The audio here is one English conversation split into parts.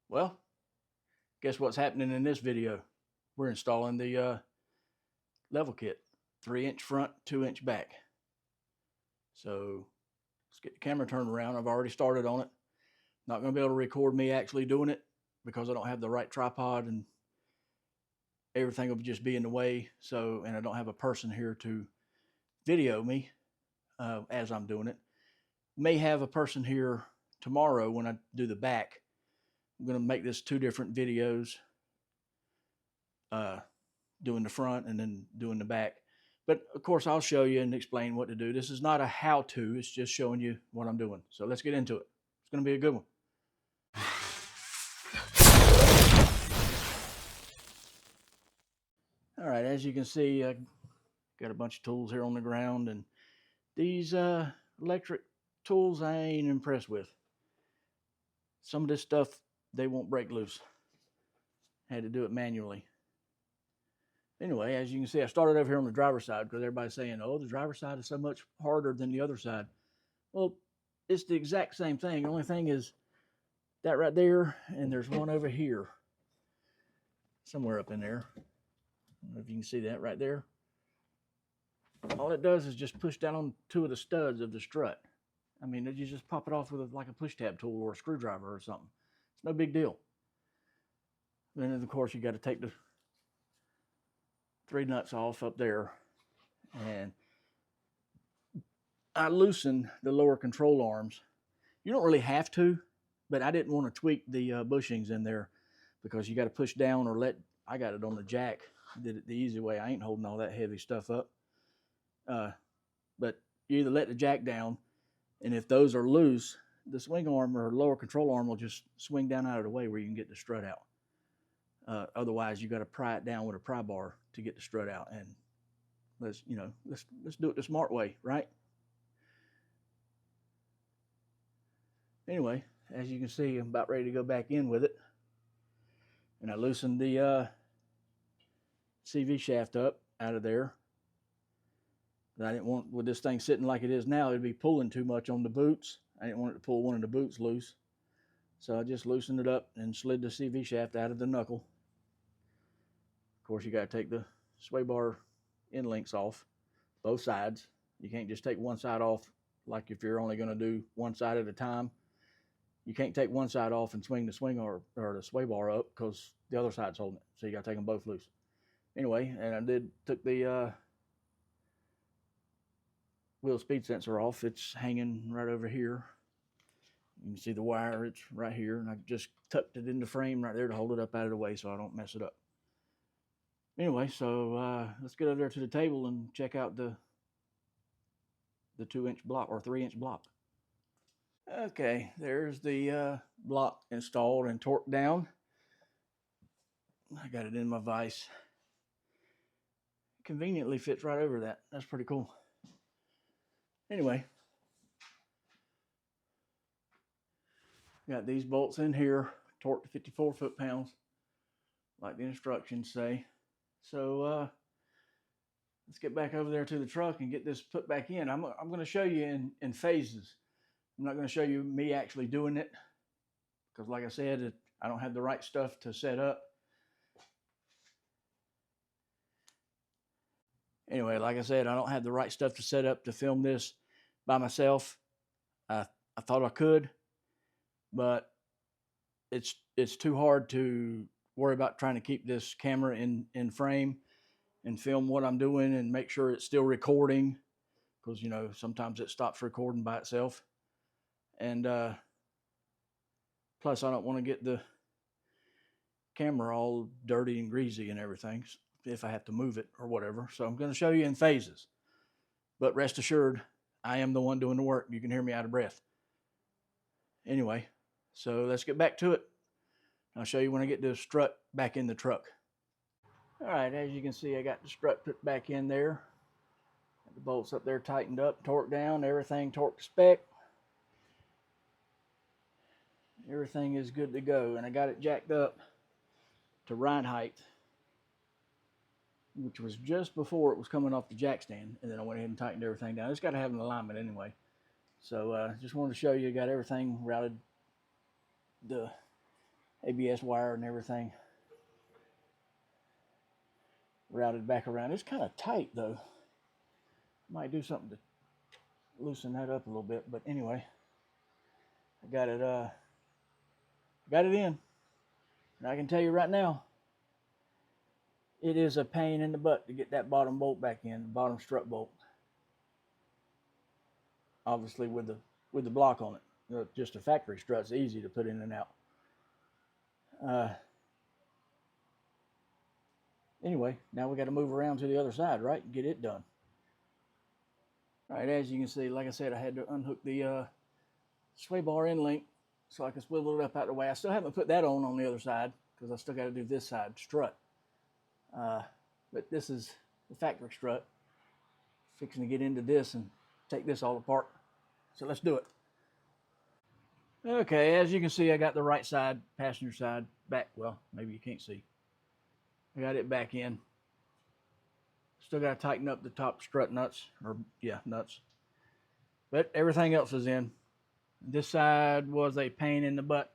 Well, guess what's happening in this video? We're installing the level kit, 3-inch front, 2-inch back. So let's get the camera turned around. I've already started on it. Not going to be able to record me actually doing it because I don't have the right tripod and everything will just be in the way. So, and I don't have a person here to video me as I'm doing it. May have a person here tomorrow when I do the back. I'm going to make this 2 different videos, doing the front and then doing the back. But of course, I'll show you and explain what to do. This is not a how-to, it's just showing you what I'm doing. So let's get into it. It's going to be a good one. All right, as you can see, I got a bunch of tools here on the ground, and these electric tools I ain't impressed with. Some of this stuff, they won't break loose. Had to do it manually. Anyway, as you can see, I started over here on the driver's side because everybody's saying, oh, the driver's side is so much harder than the other side. Well, it's the exact same thing. The only thing is that right there, and there's one over here, somewhere up in there. I don't know if you can see that right there. All it does is just push down on 2 of the studs of the strut. I mean, you just pop it off with like a push tab tool or a screwdriver or something. It's no big deal. Then, of course, you got to take the 3 nuts off up there. And I loosened the lower control arms. You don't really have to, but I didn't want to tweak the bushings in there because you got to push down or I got it on the jack. I did it the easy way. I ain't holding all that heavy stuff up. But you either let the jack down, and if those are loose, the swing arm or lower control arm will just swing down out of the way where you can get the strut out. Otherwise, you got to pry it down with a pry bar to get the strut out. And let's do it the smart way, right? Anyway, as you can see, I'm about ready to go back in with it. And I loosened the CV shaft up out of there. But I didn't want, with this thing sitting like it is now, it'd be pulling too much on the boots. I didn't want it to pull one of the boots loose. So I just loosened it up and slid the CV shaft out of the knuckle. Of course, you got to take the sway bar end links off, both sides. You can't just take one side off, like if you're only going to do one side at a time. You can't take one side off and swing the swing or the sway bar up because the other side's holding it. So you got to take them both loose. Anyway, and I took the wheel speed sensor off. It's hanging right over here. You can see the wire, it's right here, and I just tucked it in the frame right there to hold it up out of the way so I don't mess it up. Anyway, so let's get over there to the table and check out the 2-inch block or 3-inch block. Okay, there's the block installed and torqued down. I got it in my vise. Conveniently fits right over that. That's pretty cool. Anyway, got these bolts in here, torqued to 54 foot-pounds, like the instructions say. So let's get back over there to the truck and get this put back in. I'm going to show you in phases. I'm not going to show you me actually doing it because, like I said, I don't have the right stuff to set up. Anyway, like I said, I don't have the right stuff to set up to film this by myself. I thought I could, but it's too hard to worry about trying to keep this camera in frame and film what I'm doing and make sure it's still recording because, you know, sometimes it stops recording by itself. And plus, I don't want to get the camera all dirty and greasy and everything if I have to move it or whatever. So I'm going to show you in phases. But rest assured, I am the one doing the work. You can hear me out of breath. Anyway, so let's get back to it. I'll show you when I get the strut back in the truck. All right, as you can see, I got the strut put back in there. Got the bolts up there tightened up, torqued down, everything torqued to spec. Everything is good to go, and I got it jacked up to ride height, which was just before it was coming off the jack stand, and then I went ahead and tightened everything down. It's got to have an alignment anyway. So just wanted to show you, got everything routed. The ABS wire and everything routed back around. It's kind of tight though. Might do something to loosen that up a little bit, but anyway, I got it in. And I can tell you right now, it is a pain in the butt to get that bottom bolt back in, the bottom strut bolt. Obviously with the block on it. Just a factory strut's easy to put in and out. Anyway, now we got to move around to the other side, right, and get it done. All right, as you can see, like I said, I had to unhook the sway bar end link so I can swivel it up out the way. I still haven't put that on the other side because I still got to do this side strut. But this is the factory strut. Fixing to get into this and take this all apart. So let's do it. Okay, as you can see, I got the right side, passenger side, back. Well, maybe you can't see. I got it back in. Still got to tighten up the top strut nuts, nuts. But everything else is in. This side was a pain in the butt,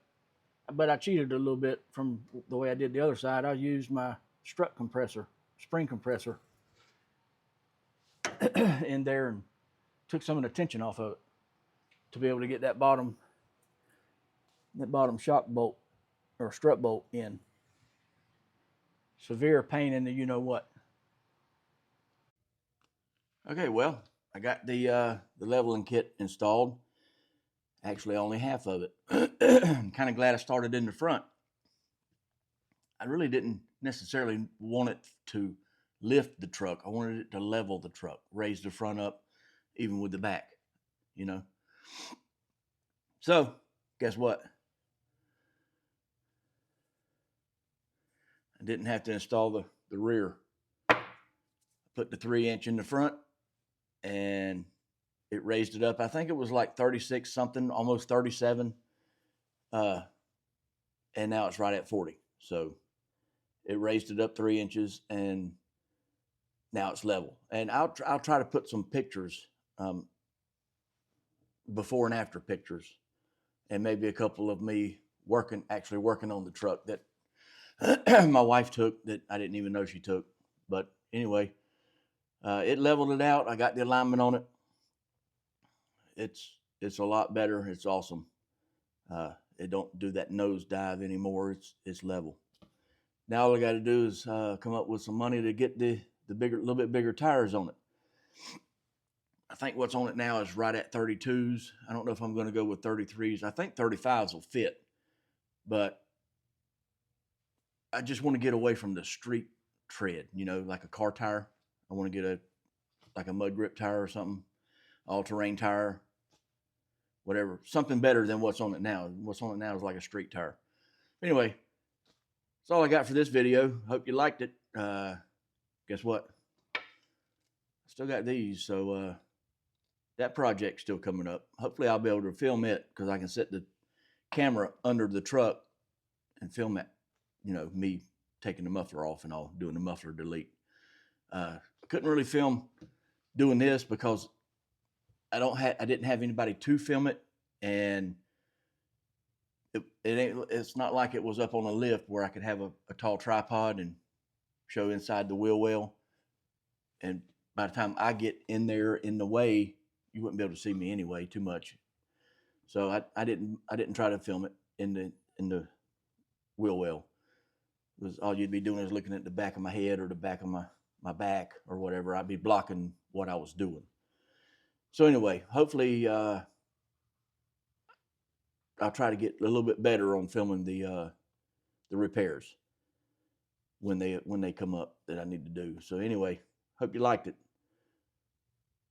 but I cheated a little bit from the way I did the other side. I used my strut compressor, spring compressor in there and took some of the tension off of it to be able to get that bottom shock bolt or strut bolt in. Severe pain in the you know what. Okay, well, I got the leveling kit installed. Actually, only half of it. I'm kind of glad I started in the front. I really didn't necessarily want it to lift the truck. I wanted it to level the truck, raise the front up, even with the back, you know. So, guess what? I didn't have to install the rear. I put the 3-inch in the front and it raised it up. I think it was like 36 something, almost 37. And now it's right at 40. So it raised it up 3 inches and now it's level. And I'll try to put some pictures, before and after pictures, and maybe a couple of me actually working on the truck that my wife took that I didn't even know she took. But anyway, it leveled it out. I got the alignment on it. It's a lot better. It's awesome. It don't do that nose dive anymore. It's level. Now all I got to do is come up with some money to get the little bit bigger tires on it. I think what's on it now is right at 32s. I don't know if I'm going to go with 33s. I think 35s will fit, but I just want to get away from the street tread, you know, like a car tire. I want to get like a mud grip tire or something, all-terrain tire, whatever, something better than what's on it now. What's on it now is like a street tire. Anyway, that's all I got for this video. Hope you liked it. Guess what? I still got these, so that project's still coming up. Hopefully I'll be able to film it because I can set the camera under the truck and film it, you know, me taking the muffler off and all, doing the muffler delete. I couldn't really film doing this because I didn't have anybody to film it, and it's not like it was up on a lift where I could have a tall tripod and show inside the wheel well. And by the time I get in there in the way, you wouldn't be able to see me anyway too much. So I didn't try to film it in the wheel well. It was all you'd be doing is looking at the back of my head or the back of my back or whatever. I'd be blocking what I was doing. So anyway, hopefully I'll try to get a little bit better on filming the repairs when they come up that I need to do. So anyway, hope you liked it.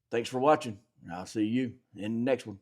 Thanks for watching. I'll see you in the next one.